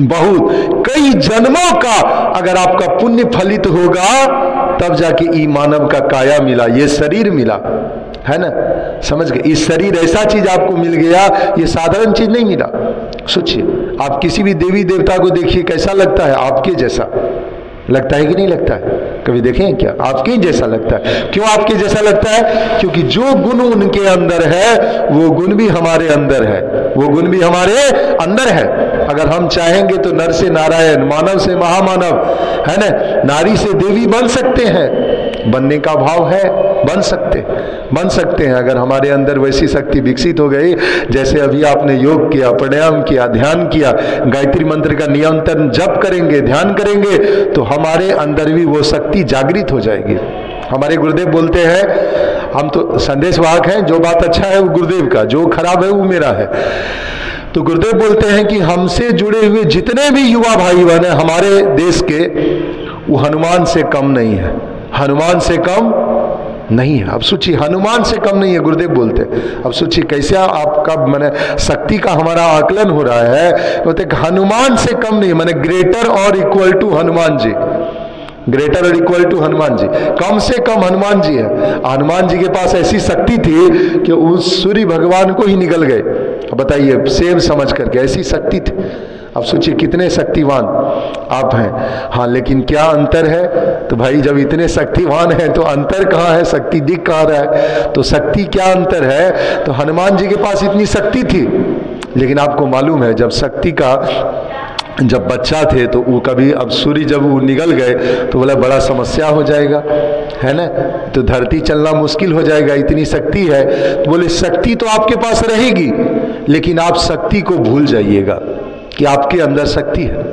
बहुत कई जन्मों का अगर आपका पुण्य फलित होगा तब जाके ई मानव का काया मिला, ये शरीर मिला, है ना? समझ गए? इस शरीर ऐसा चीज आपको मिल गया, ये साधारण चीज नहीं मिला। सोचिए, आप किसी भी देवी देवता को देखिए, कैसा लगता है? आपके जैसा लगता है कि नहीं लगता है? कभी देखें क्या? आपके जैसा लगता है। क्यों आपके जैसा लगता है? क्योंकि जो गुण उनके अंदर है वो गुण भी हमारे अंदर है, वो गुण भी हमारे अंदर है। अगर हम चाहेंगे तो नर से नारायण, मानव से महामानव, है ना, नारी से देवी बन सकते हैं। बनने का भाव है, बन सकते हैं अगर हमारे अंदर वैसी शक्ति विकसित हो गई। जैसे अभी आपने योग किया, प्राणायाम किया, ध्यान किया, गायत्री मंत्र का निरंतर जप करेंगे, ध्यान करेंगे तो हमारे अंदर भी वो शक्ति जागृत हो जाएगी। हमारे गुरुदेव बोलते हैं, हम तो संदेशवाहक हैं, जो बात अच्छा है वो गुरुदेव का, जो खराब है वो मेरा है। तो गुरुदेव बोलते हैं कि हमसे जुड़े हुए जितने भी युवा भाई बहन हैं हमारे देश के, वो हनुमान से कम नहीं है, हनुमान से कम नहीं है। अब सोचिए, हनुमान से कम नहीं है, गुरुदेव बोलते। अब सोचिए कैसे आपका मैंने शक्ति का हमारा आकलन हो रहा है। बोलते हनुमान से कम नहीं, मैंने ग्रेटर और equal to Hanuman ji, greater और इक्वल टू हनुमान जी, कम से कम हनुमान जी है। हनुमान जी के पास ऐसी शक्ति थी कि उस सूर्य भगवान को ही निकल गए। बताइए, सेम समझ करके, ऐसी शक्ति थी। अब सोचिए कितने शक्तिवान आप हैं। हाँ, लेकिन क्या अंतर है? तो भाई जब इतने शक्तिवान हैं तो अंतर कहाँ है? शक्ति दिख कहाँ रहा है? तो शक्ति क्या अंतर है? तो हनुमान जी के पास इतनी शक्ति थी, लेकिन आपको मालूम है जब शक्ति का जब बच्चा थे तो वो कभी, अब सूर्य जब वो निकल गए तो बोला बड़ा समस्या हो जाएगा, है ना, तो धरती चलना मुश्किल हो जाएगा, इतनी शक्ति है। तो बोले शक्ति तो आपके पास रहेगी, लेकिन आप शक्ति को भूल जाइएगा कि आपके अंदर शक्ति है।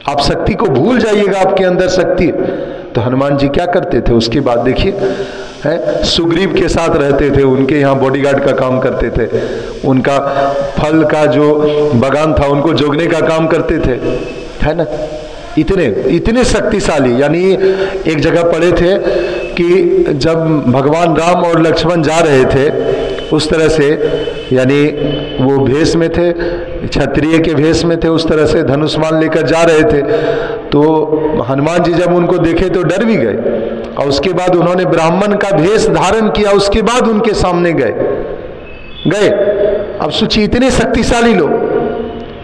आप शक्ति को भूल जाइएगा, आपके अंदर शक्ति है। तो हनुमान जी क्या करते थे? उसके बाद देखिए, है, सुग्रीव के साथ रहते थे, उनके यहाँ बॉडीगार्ड का काम करते थे, उनका फल का जो बागान था उनको जोगने का काम करते थे, है ना। इतने शक्तिशाली। यानी एक जगह पढ़े थे कि जब भगवान राम और लक्ष्मण जा रहे थे उस तरह से, यानी वो भेष में थे, क्षत्रिय के भेष में थे, उस तरह से धनुष्मान लेकर जा रहे थे। तो हनुमान जी जब उनको देखे तो डर भी गए, और उसके बाद उन्होंने ब्राह्मण का भेष धारण किया, उसके बाद उनके सामने गए। अब सोचिए, इतने शक्तिशाली लोग,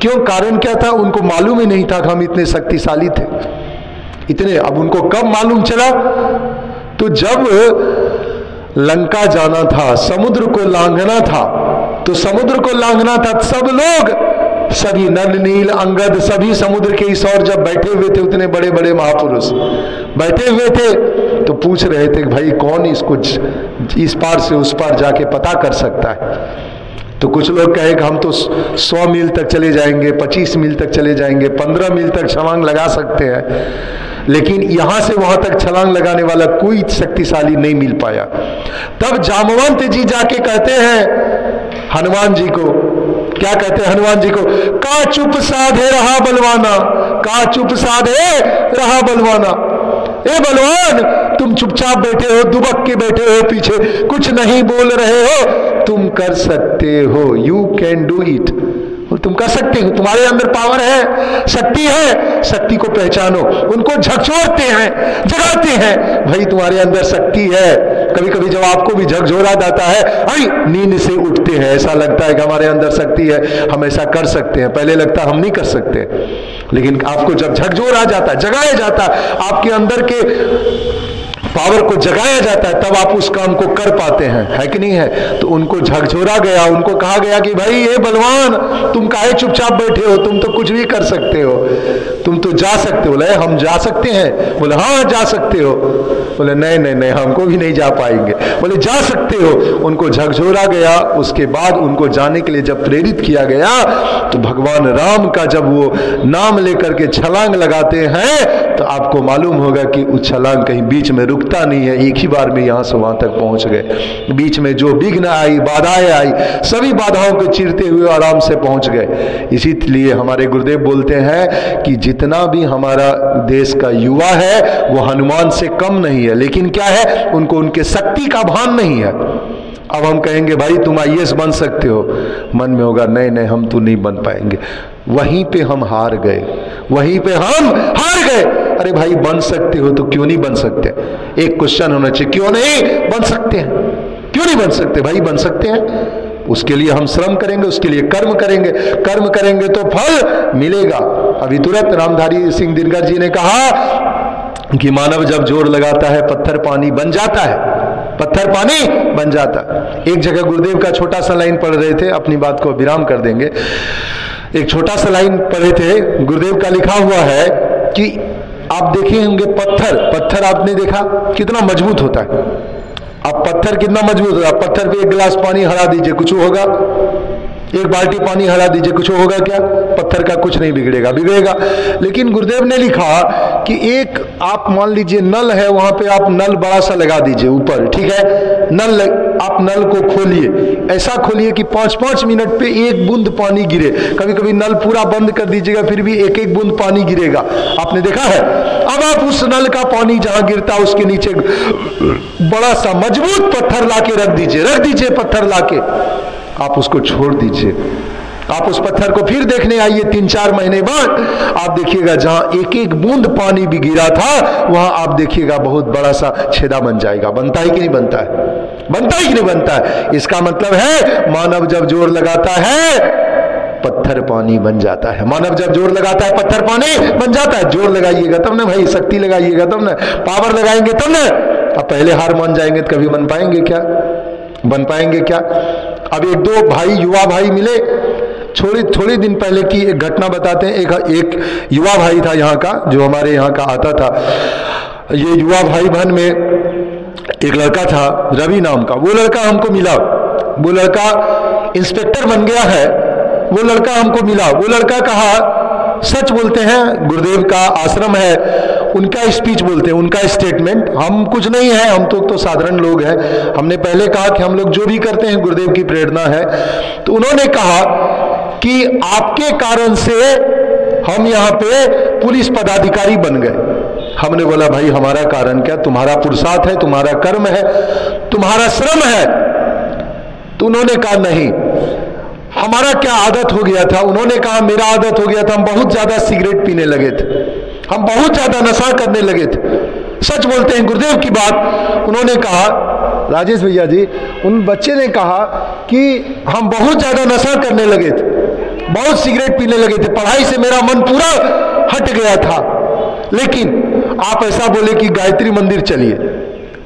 क्यों? कारण क्या था? उनको मालूम ही नहीं था कि हम इतने शक्तिशाली थे, इतने। अब उनको कब मालूम चला? तो जब लंका जाना था, समुद्र को लांघना था, तो समुद्र को लांघना था, सब लोग, सभी नल नील अंगद सभी समुद्र के इस ओर जब बैठे हुए थे, उतने बड़े बड़े महापुरुष बैठे हुए थे, तो पूछ रहे थे कि भाई कौन इसको इस पार से उस पार जाके पता कर सकता है। तो कुछ लोग कहे कि हम तो 100 मील तक चले जाएंगे, 25 मील तक चले जाएंगे, 15 मील तक छलांग लगा सकते हैं, लेकिन यहां से वहां तक छलांग लगाने वाला कोई शक्तिशाली नहीं मिल पाया। तब जामवंत जी जाके कहते हैं हनुमान जी को, क्या कहते हैं हनुमान जी को? का चुप साधे रहा बलवाना, का चुप साधे रहा बलवाना। ए बलवान, तुम चुपचाप बैठे हो, दुबक के बैठे हो पीछे, कुछ नहीं बोल रहे हो, तुम कर सकते हो, यू कैन डू इट, तुम कर सकते हो, तुम्हारे अंदर पावर है, शक्ति है, शक्ति को पहचानो। उनको झकझोरते हैं, जगाते हैं, भाई तुम्हारे अंदर शक्ति है। कभी कभी जब आपको भी झकझोरा जाता है, आई नींद से उठते हैं, ऐसा लगता है कि हमारे अंदर शक्ति है, हम ऐसा कर सकते हैं। पहले लगता हम नहीं कर सकते, लेकिन आपको जब झकझोर आ जाता है, जगाया जाता है, आपके अंदर के पावर को जगाया जाता है, तब आप उस काम को कर पाते हैं, है कि नहीं है। तो उनको झकझोरा गया, उनको कहा गया कि भाई ये बलवान, तुम काहे चुपचाप बैठे हो, तुम तो कुछ भी कर सकते हो, तुम तो जा सकते हो। बोले हम जा सकते हैं? बोले हाँ जा सकते हो। बोले नहीं नहीं नहीं, हमको भी नहीं जा पाएंगे। बोले जा सकते हो। उनको झकझोरा गया। उसके बाद उनको जाने के लिए जब प्रेरित किया गया, तो भगवान राम का जब वो नाम लेकर के छलांग लगाते हैं, तो आपको मालूम होगा कि वो छलांग कहीं बीच में रुकता नहीं है, एक ही बार में यहाँ से वहाँ तक पहुँच गए। बीच में जो विघ्न आई, बाधाएं आई, सभी बाधाओं को चीरते हुए आराम से पहुँच गए। इसीलिए हमारे गुरुदेव बोलते हैं कि जितना भी हमारा देश का युवा है वो हनुमान से कम नहीं है, लेकिन क्या है, उनको उनके शक्ति का भान नहीं है। अब हम कहेंगे भाई तुम IAS बन सकते हो, मन में होगा नहीं नहीं हम तो नहीं बन पाएंगे। वहीं पे हम हार गए, वहीं पे हम हार गए। अरे भाई बन सकते हो तो क्यों नहीं बन सकते? एक क्वेश्चन होना चाहिए, क्यों नहीं बन सकते हैं? क्यों नहीं बन सकते? भाई बन सकते हैं। उसके लिए हम श्रम करेंगे, उसके लिए कर्म करेंगे, कर्म करेंगे तो फल मिलेगा। अभी तुरंत रामधारी सिंह दिनकर जी ने कहा कि मानव जब जोर लगाता है पत्थर पानी बन जाता है, पत्थर पानी बन जाता है। एक जगह गुरुदेव का छोटा सा लाइन पढ़ रहे थे, अपनी बात को विराम कर देंगे। एक छोटा सा लाइन पढ़े थे, गुरुदेव का लिखा हुआ है कि आप देखे होंगे पत्थर आपने देखा कितना मजबूत होता है। अब पत्थर कितना मजबूत होता है, पत्थर पे एक गिलास पानी हरा दीजिए कुछ होगा, एक बाल्टी पानी हरा दीजिए कुछ होगा क्या? पत्थर का कुछ नहीं बिगड़ेगा, बिगड़ेगा। लेकिन गुरुदेव ने लिखा कि एक आप मान लीजिए नल है, वहां पे आप नल बड़ा सा लगा दीजिए ऊपर, ठीक है, नल आप नल को खोलिए, ऐसा खोलिए कि 5-5 मिनट पे एक बूंद पानी गिरे। कभी कभी नल पूरा बंद कर दीजिएगा फिर भी एक एक बूंद पानी गिरेगा, आपने देखा है। अब आप उस नल का पानी जहां गिरता उसके नीचे बड़ा सा मजबूत पत्थर लाके रख दीजिए पत्थर लाके, आप उसको छोड़ दीजिए। आप उस पत्थर को फिर देखने आइए 3-4 महीने बाद, आप देखिएगा जहां एक एक बूंद पानी भी गिरा था वहां आप देखिएगा बहुत बड़ा सा छेदा बन जाएगा। बनता है कि नहीं बनता है? बनता है कि नहीं बनता है? इसका मतलब है मानव जब जोर लगाता है पत्थर पानी बन जाता है। मानव जब जोर लगाता है पत्थर पानी बन जाता है। जोर लगाइएगा तब ना भाई, शक्ति लगाइएगा तब ना, पावर लगाएंगे तब ना। अब पहले हार मान जाएंगे तो कभी बन पाएंगे क्या? बन पाएंगे क्या? अब 1-2 भाई, युवा भाई मिले, थोड़े दिन पहले की एक घटना बताते हैं। एक युवा भाई था यहाँ का, जो हमारे यहाँ का आता था। ये युवा भाई बहन में एक लड़का था रवि नाम का, वो लड़का हमको मिला, वो लड़का इंस्पेक्टर बन गया है, वो लड़का हमको मिला। वो लड़का कहा सच बोलते हैं, गुरुदेव का आश्रम है, उनका स्पीच बोलते हैं, उनका स्टेटमेंट, हम कुछ नहीं है, हम तो साधारण लोग हैं। हमने पहले कहा कि हम लोग जो भी करते हैं गुरुदेव की प्रेरणा है। तो उन्होंने कहा कि आपके कारण से हम यहाँ पे पुलिस पदाधिकारी बन गए। हमने बोला भाई हमारा कारण क्या, तुम्हारा पुरुषार्थ है, तुम्हारा कर्म है, तुम्हारा श्रम है। तो उन्होंने कहा नहीं, हमारा क्या आदत हो गया था। उन्होंने कहा मेरा आदत हो गया था, हम बहुत ज्यादा सिगरेट पीने लगे थे, हम बहुत ज्यादा नशा करने लगे थे। सच बोलते हैं गुरुदेव की बात। उन्होंने कहा, राजेश भैया जी, उन बच्चे ने कहा कि हम बहुत ज्यादा नशा करने लगे थे, बहुत सिगरेट पीने लगे थे, पढ़ाई से मेरा मन पूरा हट गया था। लेकिन आप ऐसा बोले कि गायत्री मंदिर चलिए,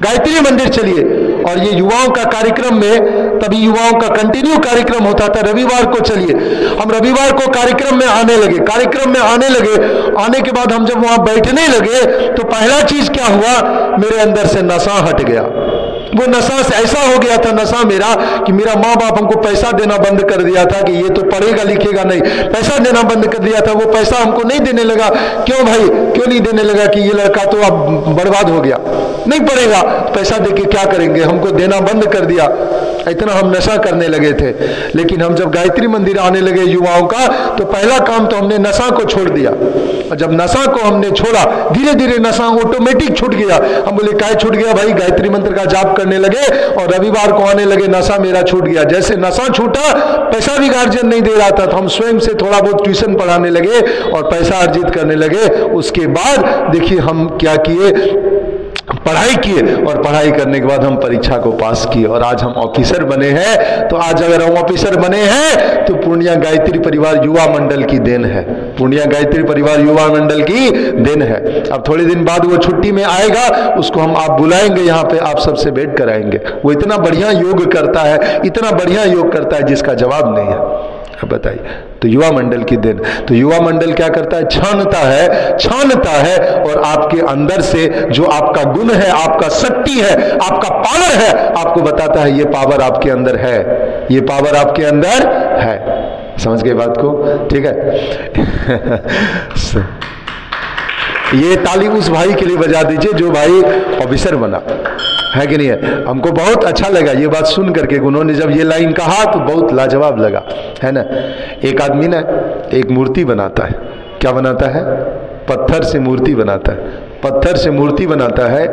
गायत्री मंदिर चलिए। और ये युवाओं का कार्यक्रम में, तभी युवाओं का कंटिन्यू कार्यक्रम होता था, रविवार को चलिए। हम रविवार को कार्यक्रम में आने लगे, कार्यक्रम में आने लगे। आने के बाद हम जब वहां बैठने लगे तो पहला चीज क्या हुआ, मेरे अंदर से नशा हट गया। वो नशा से ऐसा हो गया था नशा मेरा कि मेरा माँ बाप हमको पैसा देना बंद कर दिया था कि ये तो पढ़ेगा लिखेगा नहीं, पैसा देना बंद कर दिया था। वो पैसा हमको नहीं देने लगा। क्यों भाई, क्यों नहीं देने लगा? कि ये लड़का तो अब बर्बाद हो गया, नहीं पढ़ेगा, पैसा दे के क्या करेंगे, हमको देना बंद कर दिया। इतना हम नशा करने लगे थे। लेकिन हम जब गायत्री मंदिर आने लगे युवाओं का, तो पहला काम तो हमने नशा को छोड़ दिया। और जब नशा को हमने छोड़ा, धीरे धीरे नशा ऑटोमेटिक छूट गया। हम बोले काय छूट गया भाई, गायत्री मंत्र का जाप करने लगे और रविवार को आने लगे, नशा मेरा छूट गया। जैसे नशा छूटा, पैसा भी गार्जियन नहीं दे रहा था, तो हम स्वयं से थोड़ा बहुत ट्यूशन पढ़ाने लगे और पैसा अर्जित करने लगे। उसके बाद देखिए हम क्या किए, पढ़ाई किए और पढ़ाई करने के बाद हम परीक्षा को पास किए और आज हम ऑफिसर बने हैं। तो आज अगर हम ऑफिसर बने हैं तो पूर्णिया गायत्री परिवार युवा मंडल की देन है, पूर्णिया गायत्री परिवार युवा मंडल की देन है। अब थोड़े दिन बाद वो छुट्टी में आएगा, उसको हम आप बुलाएंगे, यहाँ पे आप सबसे भेंट कराएंगे। वो इतना बढ़िया योग करता है, इतना बढ़िया योग करता है जिसका जवाब नहीं है। अब बताइए, तो युवा मंडल की देन। तो युवा मंडल क्या करता है? छानता है और आपके अंदर से जो आपका गुण है, आपका शक्ति है, आपका पावर है, आपको बताता है ये पावर आपके अंदर है, ये पावर आपके अंदर है। समझ गए बात को? ठीक है। ये ताली उस भाई के लिए बजा दीजिए जो भाई ऑफिसर बना, है कि नहीं है? हमको बहुत अच्छा लगा ये बात सुन करके। उन्होंने जब ये लाइन कहा तो बहुत लाजवाब लगा, है ना। एक आदमी ना एक मूर्ति बनाता है। क्या बनाता है? पत्थर से मूर्ति बनाता है, पत्थर से मूर्ति बनाता है।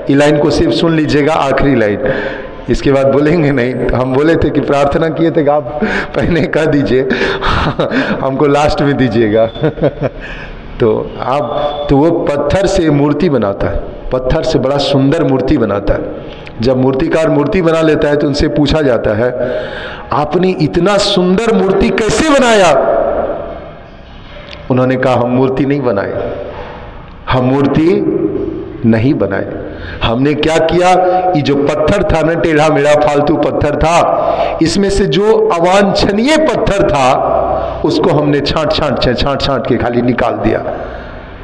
ये लाइन को सिर्फ सुन लीजिएगा, आखिरी लाइन, इसके बाद बोलेंगे नहीं। तो हम बोले थे कि प्रार्थना किए थे कि आप पहले कह दीजिए, हमको लास्ट में दीजिएगा। तो वो पत्थर से मूर्ति बनाता है, पत्थर से बड़ा सुंदर मूर्ति बनाता है। जब मूर्तिकार मूर्ति बना लेता है तो उनसे पूछा जाता है, आपने इतना सुंदर मूर्ति कैसे बनाया? उन्होंने कहा, हम मूर्ति नहीं बनाए, हम मूर्ति नहीं बनाए। हमने क्या किया, ये जो पत्थर था ना, टेढ़ा मेढ़ा फालतू पत्थर था, इसमें से जो अवांछनीय पत्थर था उसको हमने छांट के खाली निकाल दिया,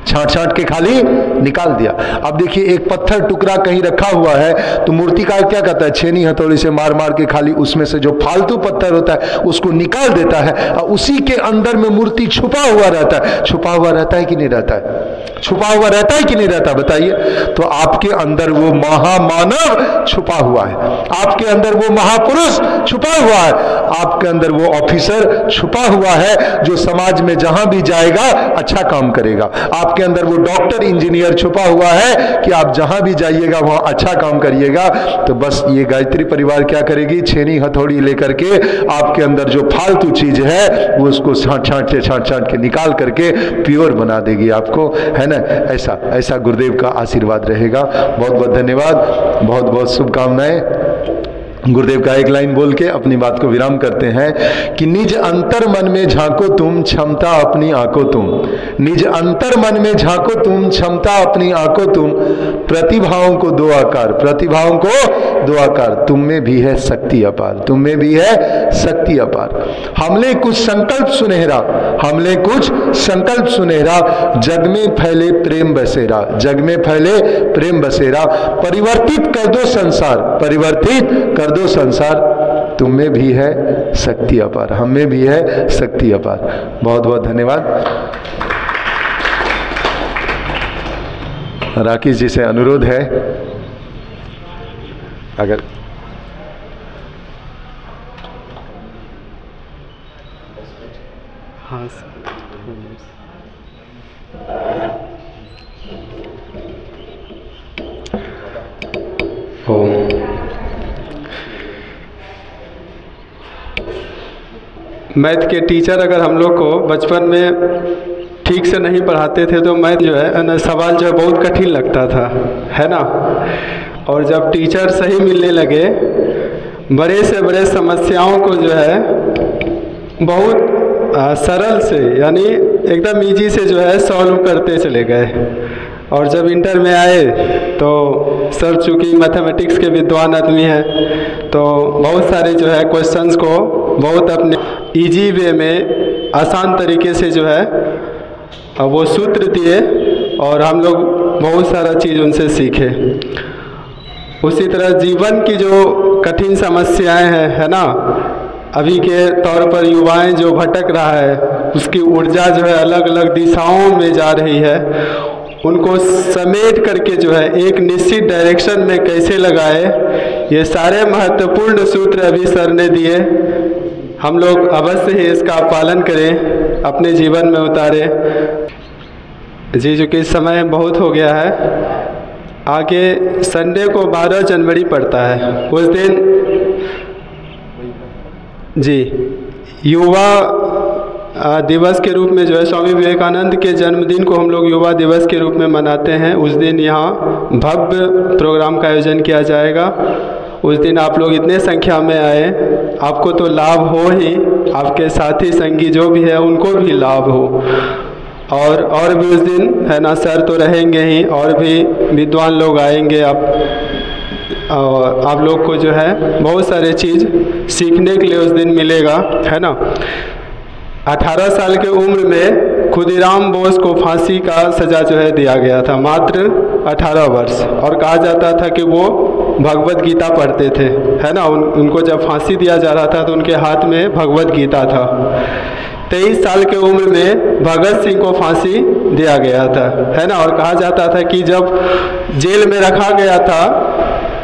छांट के खाली निकाल दिया। अब देखिए, एक पत्थर टुकड़ा कहीं रखा हुआ है तो मूर्तिकार क्या करता है? छेनी हथौड़ी से मार मार के खाली उसमें से जो फालतू पत्थर होता है उसको निकाल देता है और उसी के अंदर में मूर्ति छुपा हुआ रहता है। छुपा हुआ रहता है कि नहीं रहता है? छुपा हुआ रहता है कि नहीं रहता? बताइए। तो आपके अंदर वो महामानव छुपा हुआ है, आपके अंदर वो महापुरुष छुपा हुआ है, आपके अंदर वो ऑफिसर छुपा हुआ है जो समाज में जहां भी जाएगा अच्छा काम करेगा। आपके अंदर वो डॉक्टर इंजीनियर छुपा हुआ है कि आप जहां भी जाइएगा वहां अच्छा काम करिएगा। तो बस ये गायत्री परिवार क्या करेगी? छेनी हथौड़ी लेकर के आपके अंदर जो फालतू चीज है वो उसको छांट के निकाल करके प्योर बना देगी आपको, है ना। ऐसा गुरुदेव का आशीर्वाद रहेगा। बहुत बहुत धन्यवाद, बहुत बहुत शुभकामनाएं। गुरुदेव का एक लाइन बोल के अपनी बात को विराम करते हैं कि निज अंतर मन में झांको तुम, क्षमता अपनी आंको तुम। निज अंतर मन में झांको तुम, क्षमता अपनी आंको तुम। प्रतिभाओं को दो आकार, प्रतिभाओं को दो आकार। तुम में भी है शक्ति अपार, तुम में भी है शक्ति अपार। हमले कुछ संकल्प सुनहरा, हमले कुछ संकल्प सुनहरा। जग में फैले प्रेम बसेरा, जग में फैले प्रेम बसेरा। परिवर्तित कर दो संसार, परिवर्तित कर दो संसार। तुम में भी है शक्ति अपार, हम में भी है शक्ति अपार। बहुत बहुत धन्यवाद। राकेश जी से अनुरोध है, अगर हाँ मैथ के टीचर अगर हम लोग को बचपन में ठीक से नहीं पढ़ाते थे तो मैथ जो है सवाल जो है बहुत कठिन लगता था, है ना। और जब टीचर सही मिलने लगे, बड़े से बड़े समस्याओं को जो है बहुत सरल से यानी एकदम इजी से जो है सॉल्व करते चले गए। और जब इंटर में आए तो सर चूँकि मैथमेटिक्स के विद्वान आदमी हैं तो बहुत सारे जो है क्वेश्चंस को बहुत अपने इजी वे में आसान तरीके से जो है वो सूत्र दिए और हम लोग बहुत सारा चीज़ उनसे सीखे। उसी तरह जीवन की जो कठिन समस्याएं हैं, है ना, अभी के तौर पर युवाएं जो भटक रहा है उसकी ऊर्जा जो है अलग अलग दिशाओं में जा रही है, उनको समेट करके जो है एक निश्चित डायरेक्शन में कैसे लगाए, ये सारे महत्वपूर्ण सूत्र अभी सर ने दिए। हम लोग अवश्य ही इसका पालन करें, अपने जीवन में उतारें। जी चूँकि समय बहुत हो गया है, आगे संडे को 12 जनवरी पड़ता है, उस दिन जी युवा दिवस के रूप में जो है स्वामी विवेकानंद के जन्मदिन को हम लोग युवा दिवस के रूप में मनाते हैं। उस दिन यहाँ भव्य प्रोग्राम का आयोजन किया जाएगा। उस दिन आप लोग इतने संख्या में आए, आपको तो लाभ हो ही, आपके साथी संगी जो भी है उनको भी लाभ हो। और भी उस दिन है ना, सर तो रहेंगे ही, और भी विद्वान लोग आएंगे। आप लोग को जो है बहुत सारे चीज़ सीखने के लिए उस दिन मिलेगा, है ना। 18 साल के उम्र में खुदीराम बोस को फांसी का सज़ा जो है दिया गया था, मात्र 18 वर्ष। और कहा जाता था कि वो भगवत गीता पढ़ते थे, है ना। उनको जब फांसी दिया जा रहा था तो उनके हाथ में भगवत गीता था। 23 साल के उम्र में भगत सिंह को फांसी दिया गया था, है ना। और कहा जाता था कि जब जेल में रखा गया था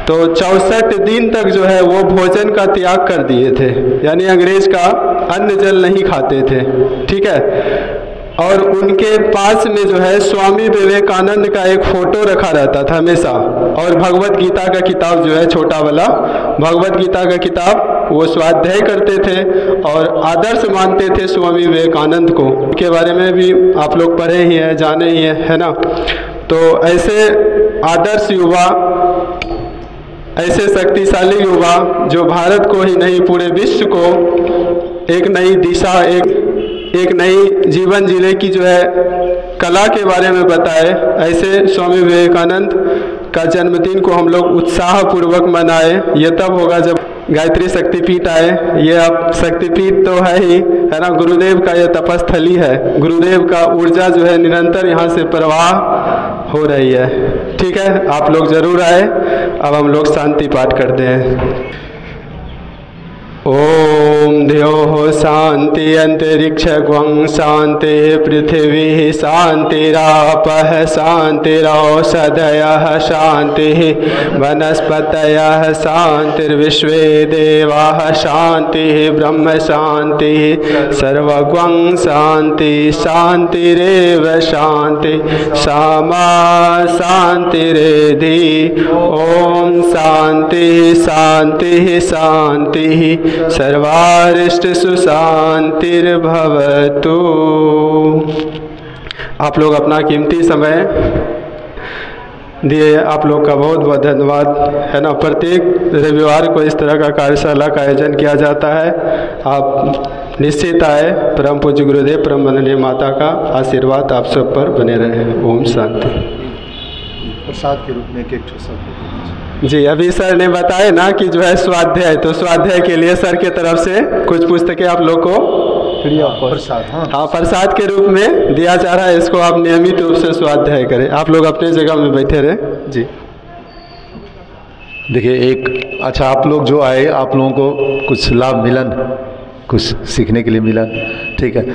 तो 64 दिन तक जो है वो भोजन का त्याग कर दिए थे, यानी अंग्रेज का अन्न जल नहीं खाते थे, ठीक है। और उनके पास में जो है स्वामी विवेकानंद का एक फ़ोटो रखा रहता था हमेशा, और भगवत गीता का किताब जो है छोटा वाला भगवत गीता का किताब वो स्वाध्याय करते थे और आदर्श मानते थे स्वामी विवेकानंद को। के बारे में भी आप लोग पढ़े ही हैं, जाने ही हैं, है ना। तो ऐसे आदर्श युवा, ऐसे शक्तिशाली युवा जो भारत को ही नहीं पूरे विश्व को एक नई दिशा, एक नई जीवन जीने की जो है कला के बारे में बताए, ऐसे स्वामी विवेकानंद का जन्मदिन को हम लोग उत्साहपूर्वक मनाए। ये तब होगा जब गायत्री शक्तिपीठ आए। ये अब शक्तिपीठ तो है ही, है ना। गुरुदेव का ये तपस्थली है, गुरुदेव का ऊर्जा जो है निरंतर यहाँ से प्रवाह हो रही है, ठीक है। आप लोग जरूर आए। अब हम लोग शांति पाठ करते हैं। ओम द्योः शांति अंतरिक्षं शांति पृथ्वी शांतिरापः शांतिरौषधयः शांतिः वनस्पतयः शांतिर्विश्वे देवाः शांतिः ब्रह्म शांतिः सर्वं शांति शांतिरेव शांति सामा शांतिरेधि। ओम शांति शांति शांति सर्वारिष्टसु शांतिर्भवतु। आप लोग अपना कीमती समय दिए, आप लोग का बहुत बहुत धन्यवाद, है ना। प्रत्येक रविवार को इस तरह का कार्यशाला का आयोजन किया जाता है। आप निश्चित आए। परम पूज्य गुरुदेव परम वंदनीय माता का आशीर्वाद आप सब पर बने रहे। ओम शांति। प्रसाद के रूप में एक शब्द जी, अभी सर ने बताया ना कि जो है स्वाध्याय, तो स्वाध्याय के लिए सर के तरफ से कुछ पुस्तकें आप लोग को प्रसाद, हाँ, प्रसाद के रूप में दिया जा रहा है। इसको आप नियमित रूप से स्वाध्याय करें। आप लोग अपने जगह में बैठे रहें। जी देखिए, अच्छा आप लोग जो आए, आप लोगों को कुछ लाभ मिलन, कुछ सीखने के लिए मिला, ठीक है।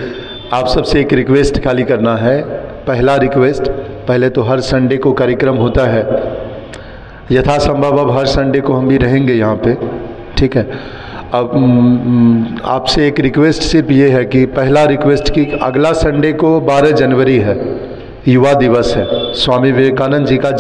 आप सबसे एक रिक्वेस्ट खाली करना है। पहला रिक्वेस्ट, पहले तो हर संडे को कार्यक्रम होता है, यथासंभव अब हर संडे को हम भी रहेंगे यहाँ पे, ठीक है। अब आपसे एक रिक्वेस्ट सिर्फ ये है कि पहला रिक्वेस्ट कि अगला संडे को 12 जनवरी है, युवा दिवस है, स्वामी विवेकानंद जी का